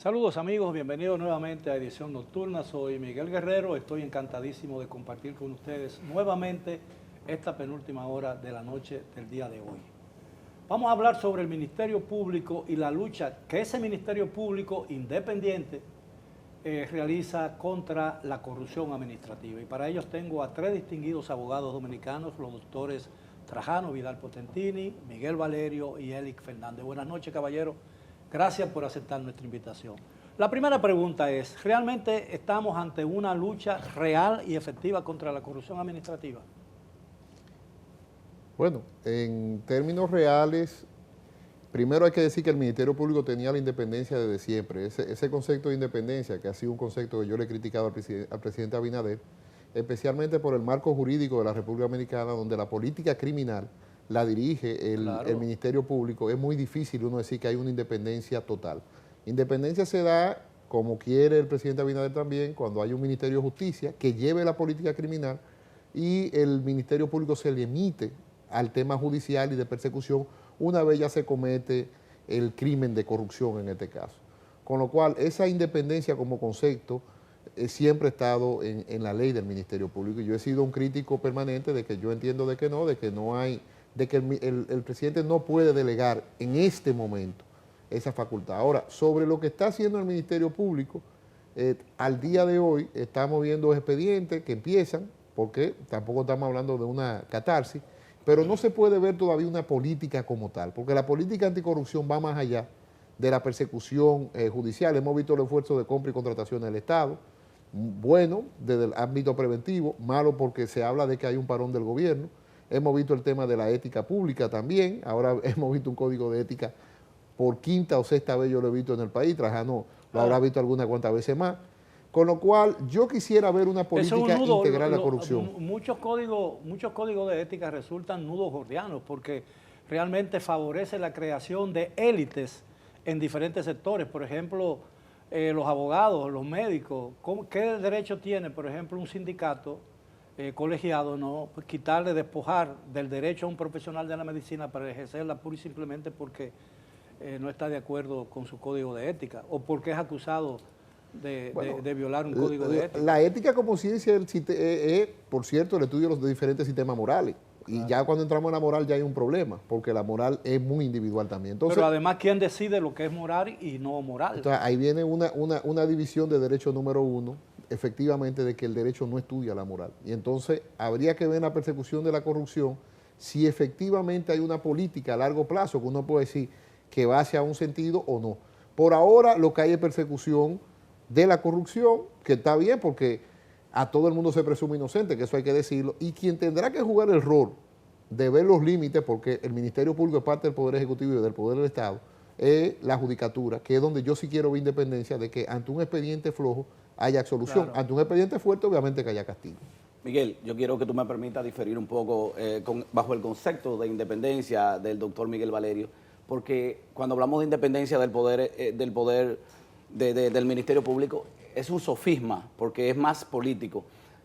Saludos amigos, bienvenidos nuevamente a Edición Nocturna. Soy Miguel Guerrero, estoy encantadísimo de compartir con ustedes nuevamente esta penúltima hora de la noche del día de hoy. Vamos a hablar sobre el Ministerio Público y la lucha que ese Ministerio Público independiente realiza contra la corrupción administrativa. Y para ellos tengo a tres distinguidos abogados dominicanos, los doctores Trajano Vidal Potentini, Miguel Valerio y Elic Fernández. Buenas noches, caballeros. Gracias por aceptar nuestra invitación. La primera pregunta es, ¿realmente estamos ante una lucha real y efectiva contra la corrupción administrativa? Bueno, en términos reales, primero hay que decir que el Ministerio Público tenía la independencia desde siempre. Ese concepto de independencia, que ha sido un concepto que yo le he criticado al presidente Abinader, especialmente por el marco jurídico de la República Dominicana, donde la política criminal la dirige el Ministerio Público, es muy difícil uno decir que hay una independencia total. Independencia se da, como quiere el presidente Abinader también, cuando hay un Ministerio de Justicia que lleve la política criminal y el Ministerio Público se limite al tema judicial y de persecución una vez ya se comete el crimen de corrupción en este caso. Con lo cual, esa independencia como concepto siempre ha estado en la ley del Ministerio Público. Y yo he sido un crítico permanente de que yo entiendo de que no hay, de que el presidente no puede delegar en este momento esa facultad. Ahora, sobre lo que está haciendo el Ministerio Público, al día de hoy estamos viendo expedientes que empiezan, porque tampoco estamos hablando de una catarsis, pero no se puede ver todavía una política como tal, porque la política anticorrupción va más allá de la persecución judicial. Hemos visto el esfuerzo de compra y contratación del Estado, bueno desde el ámbito preventivo, malo porque se habla de que hay un parón del gobierno. Hemos visto el tema de la ética pública también, ahora hemos visto un código de ética por quinta o sexta vez yo lo he visto en el país, Trajano lo habrá visto algunas cuantas veces más. Con lo cual, yo quisiera ver una política integral a la corrupción. Muchos códigos de ética resultan nudos gordianos porque realmente favorece la creación de élites en diferentes sectores. Por ejemplo, los abogados, los médicos. ¿Qué derecho tiene, por ejemplo, un sindicato colegiado, no quitarle, despojar del derecho a un profesional de la medicina para ejercerla pura y simplemente porque no está de acuerdo con su código de ética o porque es acusado de violar un código de ética? La ética como ciencia es, por cierto, el estudio de los diferentes sistemas morales. Y ya cuando entramos en la moral ya hay un problema, porque la moral es muy individual también. Entonces, pero además, ¿quién decide lo que es moral y no moral? Entonces, ahí viene una división de derecho número uno, efectivamente, de que el derecho no estudia la moral. Y entonces habría que ver en la persecución de la corrupción si efectivamente hay una política a largo plazo, que uno puede decir que va hacia un sentido o no. Por ahora lo que hay es persecución de la corrupción, que está bien porque a todo el mundo se presume inocente, que eso hay que decirlo, y quien tendrá que jugar el rol de ver los límites, porque el Ministerio Público es parte del Poder Ejecutivo y del Poder del Estado, es la Judicatura, que es donde yo sí quiero ver independencia de que ante un expediente flojo haya absolución, Claro. Ante un expediente fuerte obviamente que haya castigo. Miguel, yo quiero que tú me permitas diferir un poco bajo el concepto de independencia del doctor Miguel Valerio, porque cuando hablamos de independencia del Ministerio Público es un sofisma, porque es más político.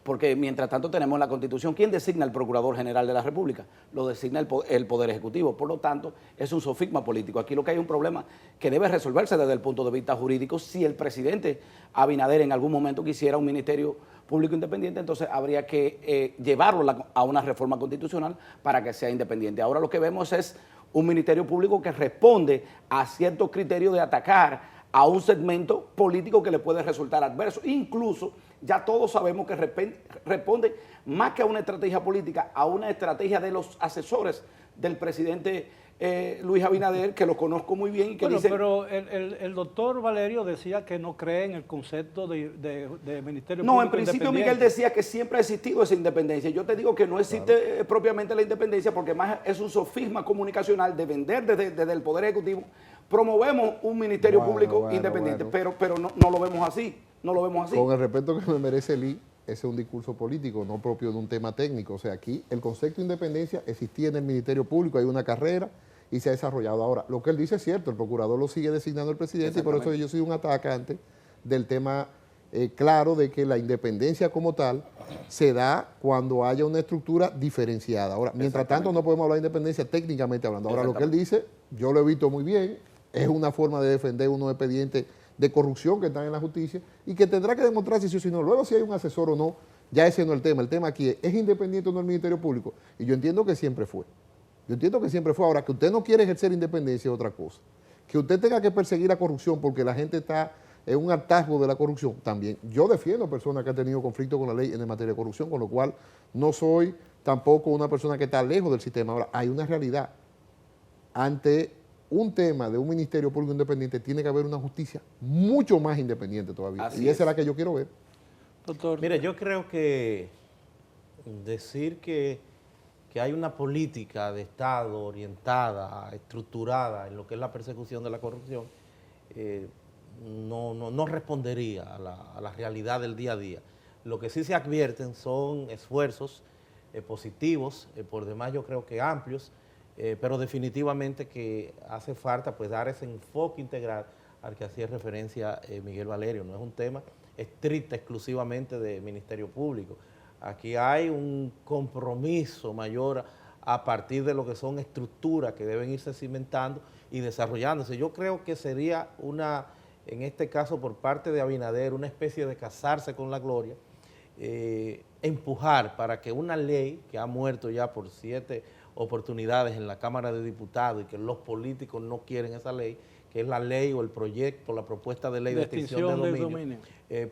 Porque mientras tanto tenemos la Constitución. ¿Quién designa al Procurador General de la República? Lo designa el Poder Ejecutivo. Por lo tanto, es un sofisma político. Aquí lo que hay es un problema que debe resolverse desde el punto de vista jurídico. Si el presidente Abinader en algún momento quisiera un Ministerio Público independiente, entonces habría que llevarlo a una reforma constitucional para que sea independiente. Ahora lo que vemos es un Ministerio Público que responde a ciertos criterios de atacar a un segmento político que le puede resultar adverso. Incluso ya todos sabemos que responde más que a una estrategia política, a una estrategia de los asesores del presidente Luis Abinader, que lo conozco muy bien y que bueno, dicen... pero el doctor Valerio decía que no cree en el concepto de Ministerio Público No, en principio independiente. Miguel decía que siempre ha existido esa independencia. Yo te digo que no existe propiamente la independencia porque más es un sofisma comunicacional de vender desde el Poder Ejecutivo. Promovemos un Ministerio Público independiente, pero no lo vemos así, no lo vemos así. Con el respeto que me merece el I, ese es un discurso político, no propio de un tema técnico. O sea, aquí el concepto de independencia existía en el Ministerio Público, hay una carrera y se ha desarrollado. Ahora, lo que él dice es cierto, el procurador lo sigue designando el presidente y por eso yo soy un atacante del tema claro de que la independencia como tal se da cuando haya una estructura diferenciada. Ahora, mientras tanto no podemos hablar de independencia técnicamente hablando. Ahora, lo que él dice, yo lo he visto muy bien, es una forma de defender unos expedientes de corrupción que están en la justicia y que tendrá que demostrar si sí o si no. Luego, si hay un asesor o no, ya ese no es el tema. El tema aquí es independiente o no el Ministerio Público. Y yo entiendo que siempre fue. Yo entiendo que siempre fue. Ahora, que usted no quiere ejercer independencia es otra cosa. Que usted tenga que perseguir la corrupción porque la gente está en un hartazgo de la corrupción, también. Yo defiendo personas que han tenido conflicto con la ley en materia de corrupción, con lo cual no soy tampoco una persona que está lejos del sistema. Ahora, hay una realidad. Ante un tema de un Ministerio Público Independiente tiene que haber una justicia mucho más independiente todavía. Así y esa es es la que yo quiero ver. Doctor. Mire, yo creo que decir que hay una política de Estado orientada, estructurada en lo que es la persecución de la corrupción, no respondería a la realidad del día a día. Lo que sí se advierten son esfuerzos positivos, por demás yo creo que amplios, pero definitivamente que hace falta pues dar ese enfoque integral al que hacía referencia Miguel Valerio. No es un tema estricto exclusivamente de Ministerio Público. Aquí hay un compromiso mayor a partir de lo que son estructuras que deben irse cimentando y desarrollándose. Yo creo que sería en este caso por parte de Abinader, una especie de casarse con la gloria, empujar para que una ley que ha muerto ya por 7 oportunidades en la Cámara de Diputados y que los políticos no quieren esa ley, que es la ley o el proyecto, la propuesta de ley de extinción de dominio,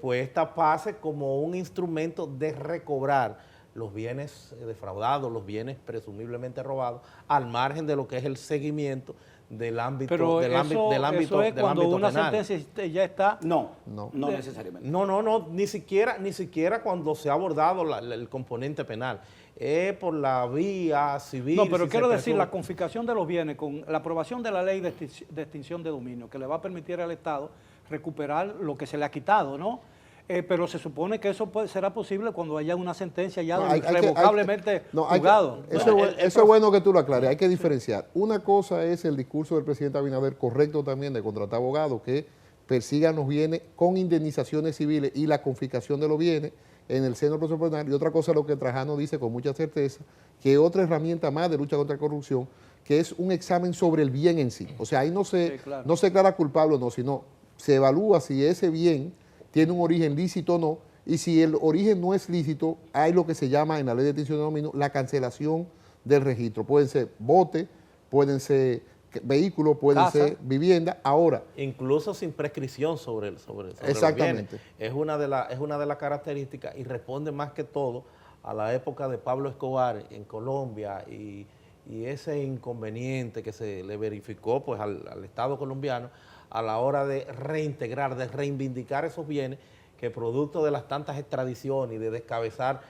pues esta pase como un instrumento de recobrar los bienes defraudados, los bienes presumiblemente robados, al margen de lo que es el seguimiento del ámbito eso es cuando una penal. sentencia ya está. No necesariamente. No, ni siquiera cuando se ha abordado el componente penal. Es por la vía civil. No, pero si quiero se decir, presume. la confiscación de los bienes con la aprobación de la ley de extinción de dominio, que le va a permitir al Estado recuperar lo que se le ha quitado, ¿no? Pero se supone que eso será posible cuando haya una sentencia ya irrevocablemente juzgado. Eso es bueno que tú lo aclares, hay que diferenciar. Una cosa es el discurso del presidente Abinader, correcto también, de contratar abogados que persigan los bienes con indemnizaciones civiles y la confiscación de los bienes en el seno del proceso penal, y otra cosa es lo que Trajano dice con mucha certeza, que otra herramienta más de lucha contra la corrupción, que es un examen sobre el bien en sí. O sea, ahí no se declara culpable o no, sino se evalúa si ese bien tiene un origen lícito o no, y si el origen no es lícito, hay lo que se llama en la ley de extinción de dominio la cancelación del registro. Pueden ser botes, pueden ser vehículos, pueden ser viviendas. Ahora, incluso sin prescripción sobre exactamente. Los bienes. Es una de las características y responde más que todo a la época de Pablo Escobar en Colombia y ese inconveniente que se le verificó pues al Estado colombiano a la hora de reintegrar, de reivindicar esos bienes que producto de las tantas extradiciones y de descabezar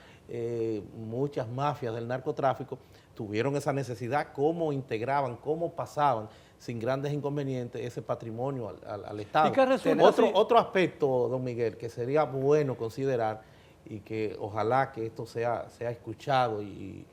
muchas mafias del narcotráfico, tuvieron esa necesidad, cómo integraban, cómo pasaban sin grandes inconvenientes ese patrimonio al Estado. ¿Y qué resulta? Otro aspecto, don Miguel, que sería bueno considerar y que ojalá que esto sea escuchado y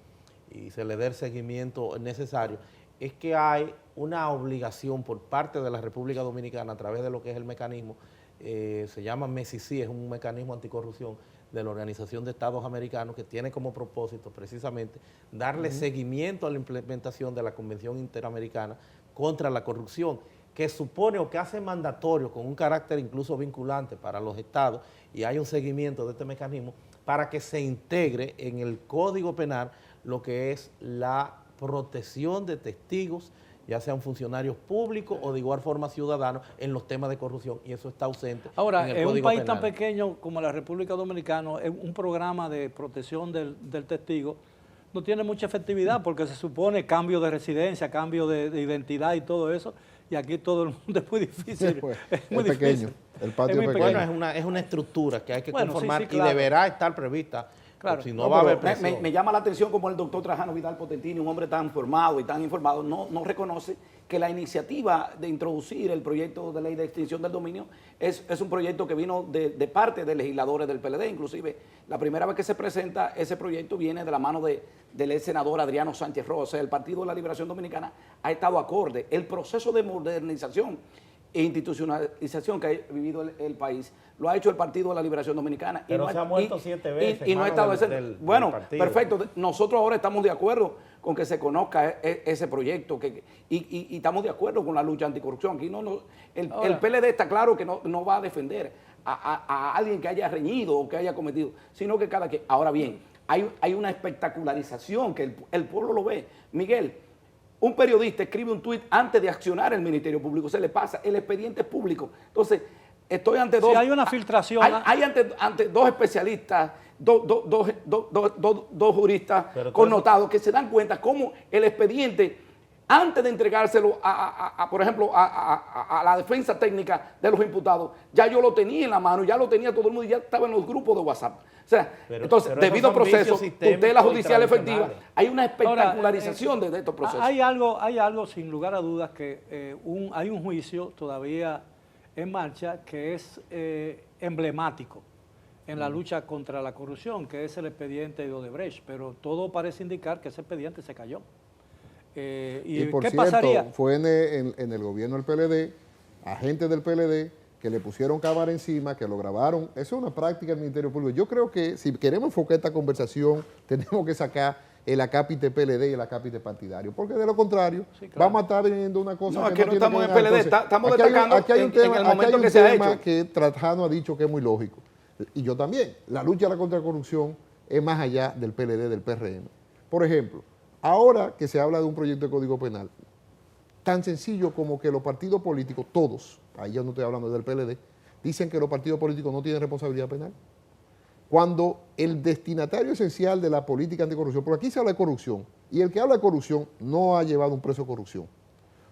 se le dé el seguimiento necesario, es que hay una obligación por parte de la República Dominicana a través de lo que es el mecanismo, se llama MESICI, es un mecanismo anticorrupción de la Organización de Estados Americanos que tiene como propósito precisamente darle seguimiento a la implementación de la Convención Interamericana contra la Corrupción, que supone o que hace mandatorio con un carácter incluso vinculante para los estados, y hay un seguimiento de este mecanismo para que se integre en el Código Penal lo que es la protección de testigos, ya sean funcionarios públicos o de igual forma ciudadanos, en los temas de corrupción, y eso está ausente. Ahora, en el en un Código país Penal. tan pequeño como la República Dominicana, un programa de protección del testigo no tiene mucha efectividad porque se supone cambio de residencia, cambio de identidad y todo eso, y aquí todo el mundo es muy difícil. Es muy pequeño, el patio es pequeño. Bueno, es una estructura que hay que Bueno, conformar sí, claro. y deberá estar prevista. Claro. Si no va a haber Me presión. llama la atención como el doctor Trajano Vidal Potentini, un hombre tan formado y tan informado, no reconoce que la iniciativa de introducir el proyecto de ley de extinción del dominio es un proyecto que vino de parte de legisladores del PLD. Inclusive, la primera vez que se presenta ese proyecto viene de la mano del ex senador Adriano Sánchez Rojas. O sea, el Partido de la Liberación Dominicana ha estado acorde. El proceso de modernización e institucionalización que ha vivido el país lo ha hecho el Partido de la Liberación Dominicana. Pero se ha muerto 7 veces. Y no ha estado bueno, perfecto. Nosotros ahora estamos de acuerdo con que se conozca ese proyecto y estamos de acuerdo con la lucha anticorrupción. Aquí el PLD está claro que no va a defender a alguien que haya reñido o que haya cometido, sino que cada quien. Ahora bien, hay una espectacularización que el pueblo lo ve. Miguel, un periodista escribe un tuit antes de accionar el Ministerio Público, se le pasa, el expediente es público. Entonces, estoy ante dos... Si hay una filtración... Hay ante dos especialistas, dos juristas connotados que se dan cuenta cómo el expediente, antes de entregárselo por ejemplo, a la defensa técnica de los imputados, ya yo lo tenía en la mano, ya lo tenía todo el mundo y ya estaba en los grupos de WhatsApp. O sea, entonces, debido a procesos, tutela judicial efectiva, hay una espectacularización de estos procesos. Hay algo sin lugar a dudas que hay un juicio todavía en marcha que es emblemático en la lucha contra la corrupción, que es el expediente de Odebrecht, pero todo parece indicar que ese expediente se cayó. Y por ¿qué cierto, pasaría? fue en el gobierno del PLD, agentes del PLD, que le pusieron cámara encima, que lo grabaron. Eso es una práctica del Ministerio Público. Yo creo que si queremos enfocar esta conversación, tenemos que sacar el acápite PLD y el acápite partidario, porque de lo contrario, sí, claro, vamos a estar viendo una cosa que no estamos en el PLD, estamos destacando aquí hay un tema, en el momento que se ha hecho. Que Trajano ha dicho que es muy lógico, y yo también. La lucha contra la corrupción es más allá del PLD, del PRM. Por ejemplo, ahora que se habla de un proyecto de Código Penal, tan sencillo como que los partidos políticos, todos, ahí yo no estoy hablando del PLD, dicen que los partidos políticos no tienen responsabilidad penal. Cuando el destinatario esencial de la política anticorrupción, porque aquí se habla de corrupción, y el que habla de corrupción no ha llevado un preso de corrupción,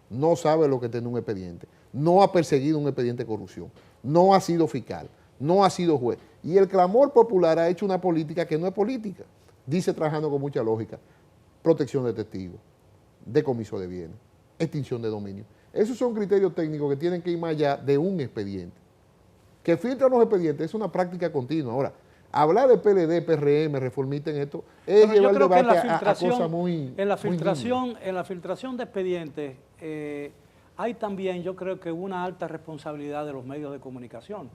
no sabe lo que tiene un expediente, no ha perseguido un expediente de corrupción, no ha sido fiscal, no ha sido juez. Y el clamor popular ha hecho una política que no es política, dice Trajano con mucha lógica: protección de testigos, decomiso de bienes, extinción de dominio. Esos son criterios técnicos que tienen que ir más allá de un expediente. Que filtran los expedientes es una práctica continua. Ahora, hablar de PLD, PRM, reformista en esto, es llevar el debate a cosas muy... En la filtración de expedientes hay también, yo creo que una alta responsabilidad de los medios de comunicación.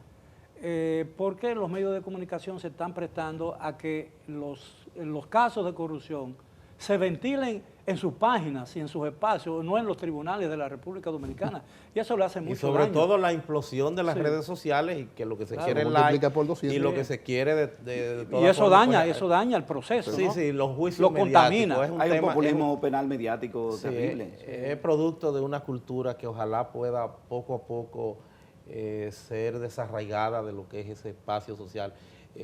Porque los medios de comunicación se están prestando a que los casos de corrupción se ventilen en sus páginas y en sus espacios, no en los tribunales de la República Dominicana. Y eso le hace mucho daño. Y sobre todo la implosión de las redes sociales, y que lo que se quiere es like, y lo que se quiere de y eso daña, eso daña el proceso, sí, ¿no? Sí, los juicios lo contamina. Hay un populismo penal mediático terrible. Es producto de una cultura que ojalá pueda poco a poco ser desarraigada de lo que es ese espacio social.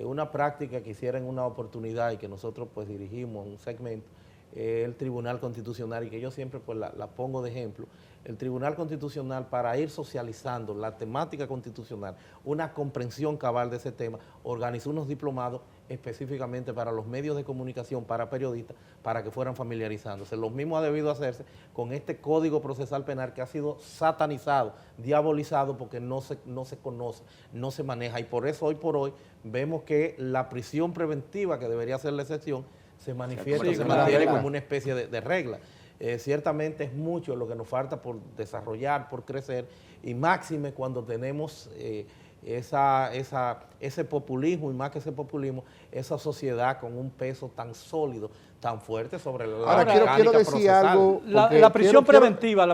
Una práctica que hiciera en una oportunidad y que nosotros pues dirigimos un segmento, el Tribunal Constitucional, y que yo siempre pues la pongo de ejemplo. El Tribunal Constitucional, para ir socializando la temática constitucional, una comprensión cabal de ese tema, organizó unos diplomados específicamente para los medios de comunicación, para periodistas, para que fueran familiarizándose. Lo mismo ha debido hacerse con este Código Procesal Penal, que ha sido satanizado, diabolizado, porque no se conoce, no se maneja, y por eso hoy por hoy vemos que la prisión preventiva, que debería ser la excepción, se manifiesta, se mantiene como una especie de regla. Ciertamente es mucho lo que nos falta por desarrollar, por crecer, y máxime cuando tenemos ese populismo, y más que ese populismo, esa sociedad con un peso tan sólido, tan fuerte sobre la Ahora, quiero decir procesal. Algo. La prisión preventiva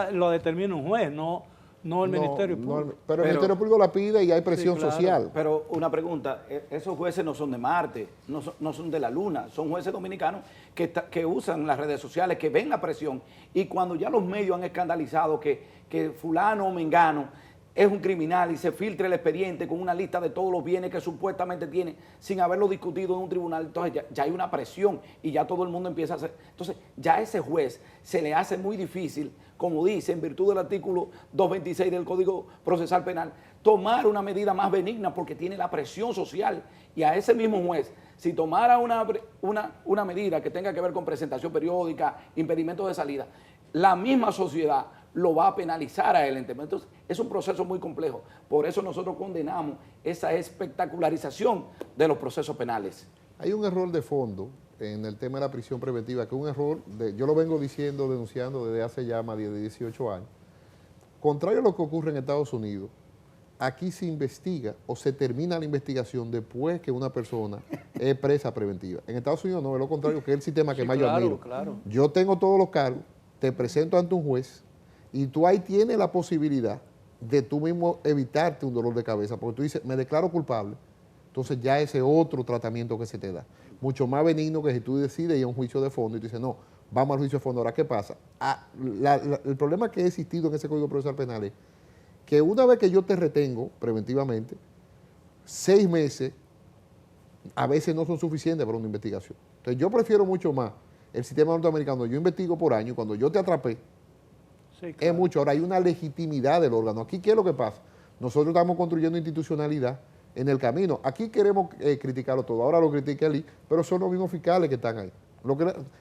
lo determina un juez, no el Ministerio Público. Pero el Ministerio Público la pide y hay presión social. Pero una pregunta, esos jueces no son de Marte, no son de la Luna, son jueces dominicanos que usan las redes sociales, que ven la presión, y cuando ya los medios han escandalizado que fulano o mengano es un criminal y se filtra el expediente con una lista de todos los bienes que supuestamente tiene sin haberlo discutido en un tribunal, entonces ya hay una presión y ya todo el mundo empieza a hacer. Entonces ya a ese juez se le hace muy difícil, como dice, en virtud del artículo 226 del Código Procesal Penal, tomar una medida más benigna porque tiene la presión social. Y a ese mismo juez, si tomara una medida que tenga que ver con presentación periódica, impedimento de salida, la misma sociedad lo va a penalizar a él. Entonces, es un proceso muy complejo. Por eso nosotros condenamos esa espectacularización de los procesos penales. Hay un error de fondo en el tema de la prisión preventiva, que es un error, yo lo vengo denunciando desde hace ya más de 18 años. Contrario a lo que ocurre en Estados Unidos, aquí se investiga o se termina la investigación después que una persona es presa preventiva. En Estados Unidos no, es lo contrario, que es el sistema que Sí, más yo claro, admiro. claro. Yo tengo todos los cargos, te presento ante un juez y tú ahí tienes la posibilidad de tú mismo evitarte un dolor de cabeza, porque tú dices, me declaro culpable, entonces ya ese otro tratamiento que se te da, mucho más benigno que si tú decides ir a un juicio de fondo y tú dices, no, vamos al juicio de fondo. Ahora, ¿qué pasa? El problema que ha existido en ese Código Procesal Penal es que una vez que yo te retengo preventivamente, 6 meses a veces no son suficientes para una investigación. Entonces yo prefiero mucho más el sistema norteamericano. Yo investigo por año y cuando yo te atrapé, Sí, es claro. mucho. Ahora hay una legitimidad del órgano. Aquí, ¿qué es lo que pasa? Nosotros estamos construyendo institucionalidad en el camino. Aquí queremos criticarlo todo. Ahora lo critica el I, pero son los mismos fiscales que están ahí.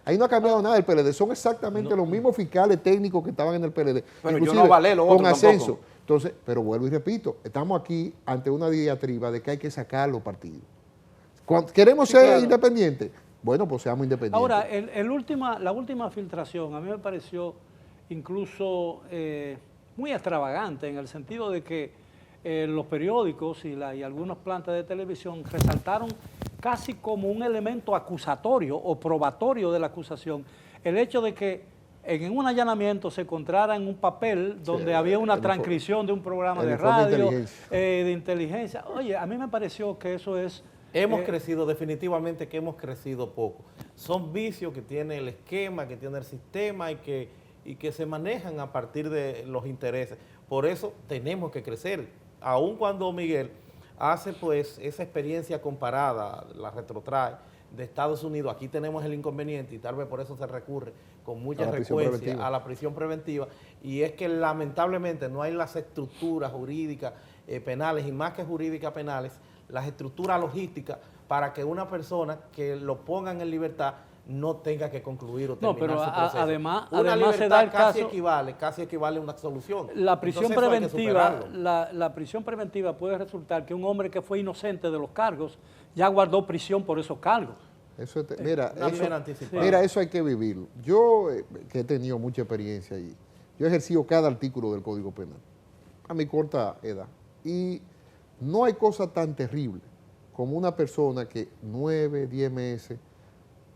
Ahí no ha cambiado nada el PLD. Son exactamente los mismos fiscales técnicos que estaban en el PLD. Pero yo Inclusive, no avalé lo otro con ascenso. tampoco. Entonces, pero vuelvo y repito, estamos aquí ante una diatriba de que hay que sacar los partidos. ¿Queremos Sí, ser claro. independientes? Bueno, pues seamos independientes. Ahora, la última filtración a mí me pareció incluso muy extravagante en el sentido de que los periódicos y algunas plantas de televisión resaltaron casi como un elemento acusatorio o probatorio de la acusación el hecho de que en un allanamiento se encontrara en un papel donde había una transcripción de un programa el de informe de radio, inteligencia. de inteligencia. Oye, a mí me pareció que eso es... Hemos crecido, definitivamente que hemos crecido poco. Son vicios que tiene el esquema, que tiene el sistema y que se manejan a partir de los intereses. Por eso tenemos que crecer. Aun cuando Miguel hace pues esa experiencia comparada, la retrotrae de Estados Unidos, aquí tenemos el inconveniente y tal vez por eso se recurre con mucha frecuencia a la prisión preventiva, y es que lamentablemente no hay las estructuras jurídicas penales, y más que jurídicas penales, las estructuras logísticas para que una persona que lo pongan en libertad no tenga que concluir o terminar pero su proceso. además Una se da el libertad caso... casi equivale a una solución. La prisión Entonces, eso hay que preventiva, superarlo. la prisión preventiva puede resultar que un hombre que fue inocente de los cargos ya guardó prisión por esos cargos. Eso mira, Una pena anticipada. mira, eso hay que vivirlo. Yo, que he tenido mucha experiencia y yo he ejercido cada artículo del Código Penal a mi corta edad. Y no hay cosa tan terrible como una persona que 9, 10 meses,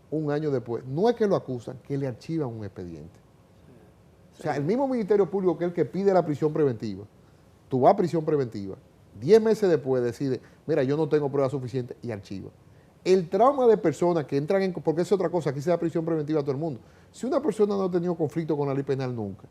un año después, no es que lo acusan, que le archivan un expediente. O sea, el mismo Ministerio Público que es el que pide la prisión preventiva, tú vas a prisión preventiva, 10 meses después decide, mira, yo no tengo pruebas suficientes y archiva. El trauma de personas que entran en... Porque es otra cosa, aquí se da prisión preventiva a todo el mundo. Si una persona no ha tenido conflicto con la ley penal nunca,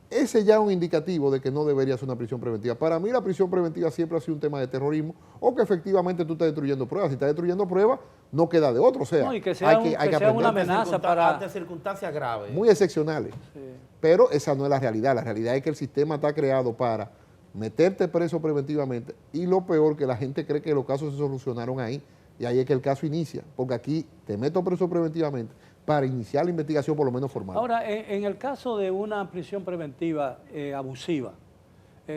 ese ya es un indicativo de que no debería ser una prisión preventiva. Para mí la prisión preventiva siempre ha sido un tema de terrorismo o que efectivamente tú estás destruyendo pruebas. Si estás destruyendo pruebas, no queda de otro. O sea, No, y que sea, hay que sea una aprender. amenaza para... Ante circunstancias graves. Muy excepcionales. Sí. Pero esa no es la realidad. La realidad es que el sistema está creado para meterte preso preventivamente y lo peor, que la gente cree que los casos se solucionaron ahí. Y ahí es que el caso inicia, porque aquí te meto preso preventivamente para iniciar la investigación por lo menos formal. Ahora, en el caso de una prisión preventiva abusiva,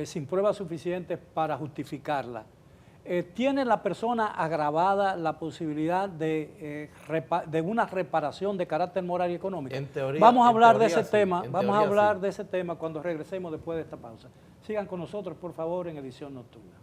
sin pruebas suficientes para justificarla, ¿tiene la persona agravada la posibilidad de una reparación de carácter moral y económico? En teoría, vamos a hablar de teoría ese sí, tema, en vamos a teoría hablar sí. de ese tema cuando regresemos después de esta pausa. Sigan con nosotros, por favor, en Edición Nocturna.